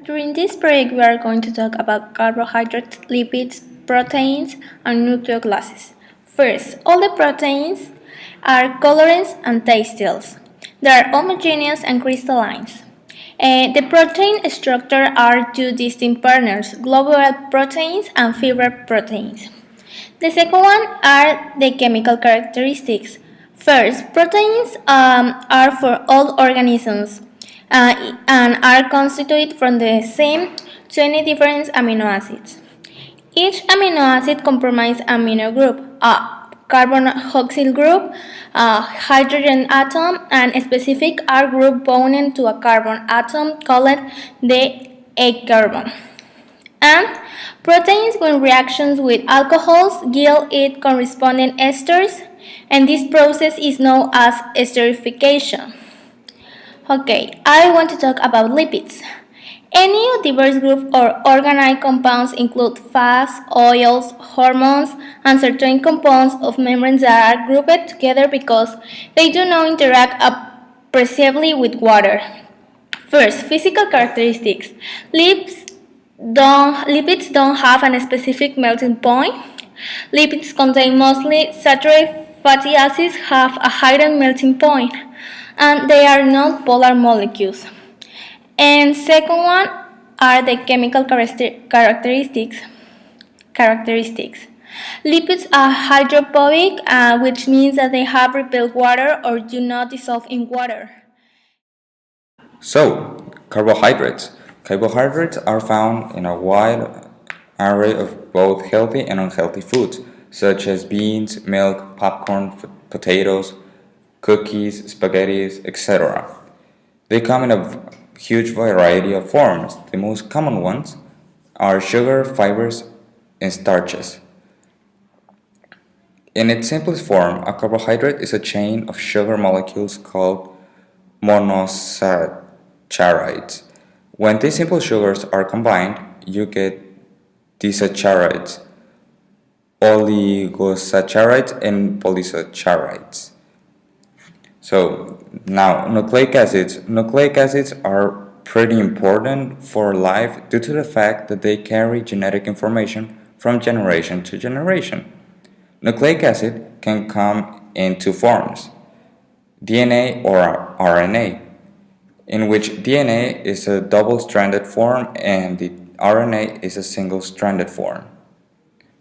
During this break, we are going to talk about carbohydrates, lipids, proteins, and nucleoclases. First, all the proteins are colorants and tastils. They are homogeneous and crystalline. The protein structure are two distinct partners, globular proteins and fiber proteins. The second one are the chemical characteristics. First, proteins are for all organisms and are constituted from the same 20 different amino acids. Each amino acid comprises amino group, a carboxyl group, a hydrogen atom, and a specific R group bound to a carbon atom called the A carbon. And proteins, when reactions with alcohols, yield it corresponding esters, and this process is known as esterification. Okay, I want to talk about lipids. Any diverse group or organic compounds include fats, oils, hormones, and certain compounds of membranes that are grouped together because they do not interact appreciably with water. First, physical characteristics. Lipids don't have a specific melting point. Lipids contain mostly saturated fatty acids have a higher melting point, and they are not polar molecules. And second one are the chemical characteristics. Lipids are hydrophobic, which means that they have repelled water or do not dissolve in water. So, carbohydrates. Carbohydrates are found in a wide array of both healthy and unhealthy foods, such as beans, milk, popcorn, potatoes, cookies, spaghetti, etc. They come in a huge variety of forms. The most common ones are sugar, fibers, and starches. In its simplest form, a carbohydrate is a chain of sugar molecules called monosaccharides. When these simple sugars are combined, you get disaccharides, oligosaccharides, and polysaccharides. So now nucleic acids. Nucleic acids are pretty important for life due to the fact that they carry genetic information from generation to generation. Nucleic acid can come in two forms, DNA or RNA, in which DNA is a double-stranded form and the RNA is a single-stranded form.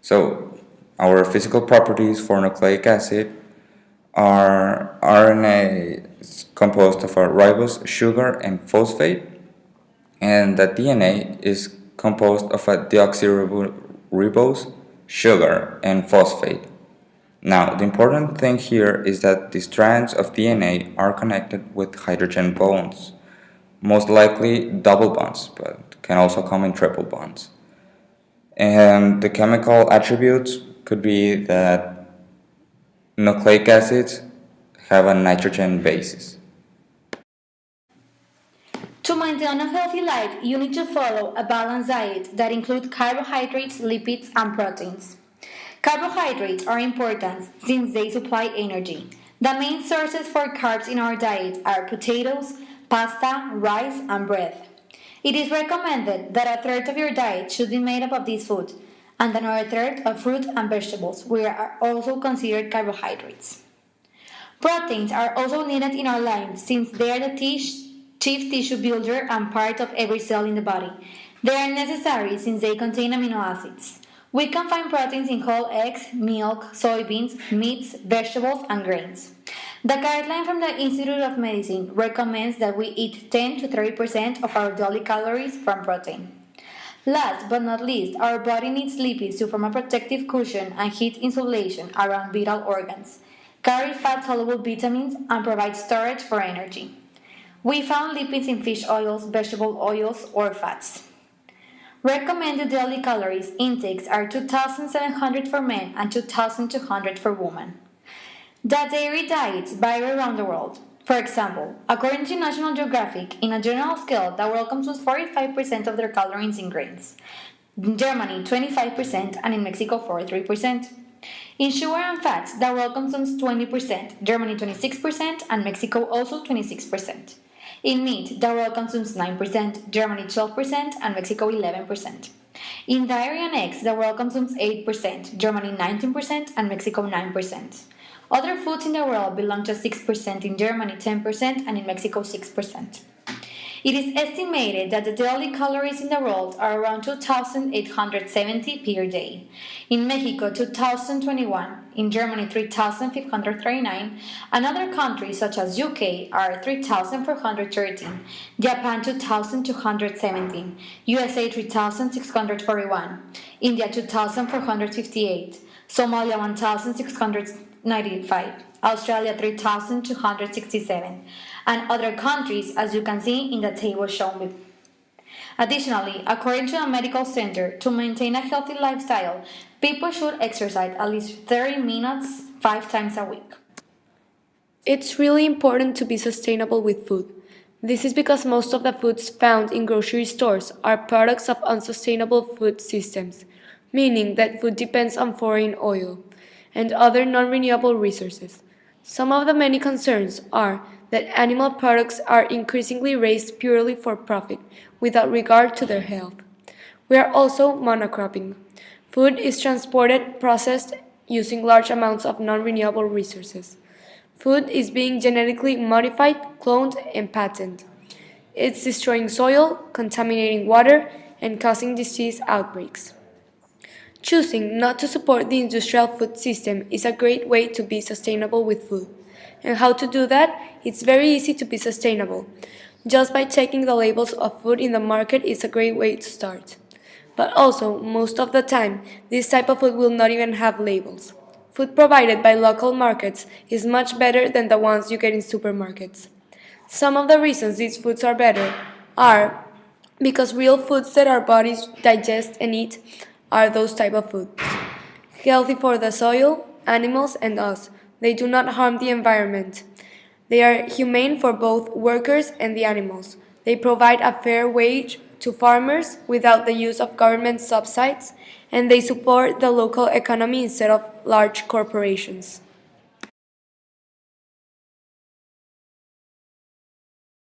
So our physical properties for nucleic acid are RNA is composed of a ribose, sugar, and phosphate, and the DNA is composed of a deoxyribose, sugar, and phosphate. Now, the important thing here is that the strands of DNA are connected with hydrogen bonds, most likely double bonds, but can also come in triple bonds. And the chemical attributes could be that nucleic acids have a nitrogen basis. To maintain a healthy life, you need to follow a balanced diet that includes carbohydrates, lipids, and proteins. Carbohydrates are important since they supply energy. The main sources for carbs in our diet are potatoes, pasta, rice, and bread. It is recommended that a third of your diet should be made up of these foods, and another third of fruit and vegetables, which are also considered carbohydrates. Proteins are also needed in our lives since they are the chief tissue builder and part of every cell in the body. They are necessary since they contain amino acids. We can find proteins in whole eggs, milk, soybeans, meats, vegetables, and grains. The guideline from the Institute of Medicine recommends that we eat 10 to 30% of our daily calories from protein. Last but not least, our body needs lipids to form a protective cushion and heat insulation around vital organs, carry fat-soluble vitamins, and provide storage for energy. We found lipids in fish oils, vegetable oils, or fats. Recommended daily calories intakes are 2,700 for men and 2,200 for women. The dairy diets vary around the world. For example, according to National Geographic, in a general scale, the world consumes 45% of their calories in grains. In Germany, 25%, and in Mexico, 43%. In sugar and fats, the world consumes 20%, Germany 26%, and Mexico also 26%. In meat, the world consumes 9%, Germany 12%, and Mexico 11%. In dairy and eggs, the world consumes 8%, Germany 19%, and Mexico 9%. Other foods in the world belong to 6%, in Germany 10%, and in Mexico 6%. It is estimated that the daily calories in the world are around 2,870 per day. In Mexico, 2,021, in Germany, 3,539, and other countries such as UK are 3,413, Japan, 2,217, USA, 3,641, India, 2,458, Somalia, 1,695, Australia 3,267, and other countries as you can see in the table shown below. Additionally, according to a medical center, to maintain a healthy lifestyle, people should exercise at least 30 minutes 5 times a week. It's really important to be sustainable with food. This is because most of the foods found in grocery stores are products of unsustainable food systems, meaning that food depends on foreign oil and other non-renewable resources. Some of the many concerns are that animal products are increasingly raised purely for profit, without regard to their health. We are also monocropping. Food is transported, processed, using large amounts of non-renewable resources. Food is being genetically modified, cloned, and patented. It's destroying soil, contaminating water, and causing disease outbreaks. Choosing not to support the industrial food system is a great way to be sustainable with food. And how to do that? It's very easy to be sustainable. Just by checking the labels of food in the market is a great way to start. But also, most of the time, this type of food will not even have labels. Food provided by local markets is much better than the ones you get in supermarkets. Some of the reasons these foods are better are because real foods that our bodies digest and eat are those type of foods. Healthy for the soil, animals, and us. They do not harm the environment. They are humane for both workers and the animals. They provide a fair wage to farmers without the use of government subsidies, and they support the local economy instead of large corporations.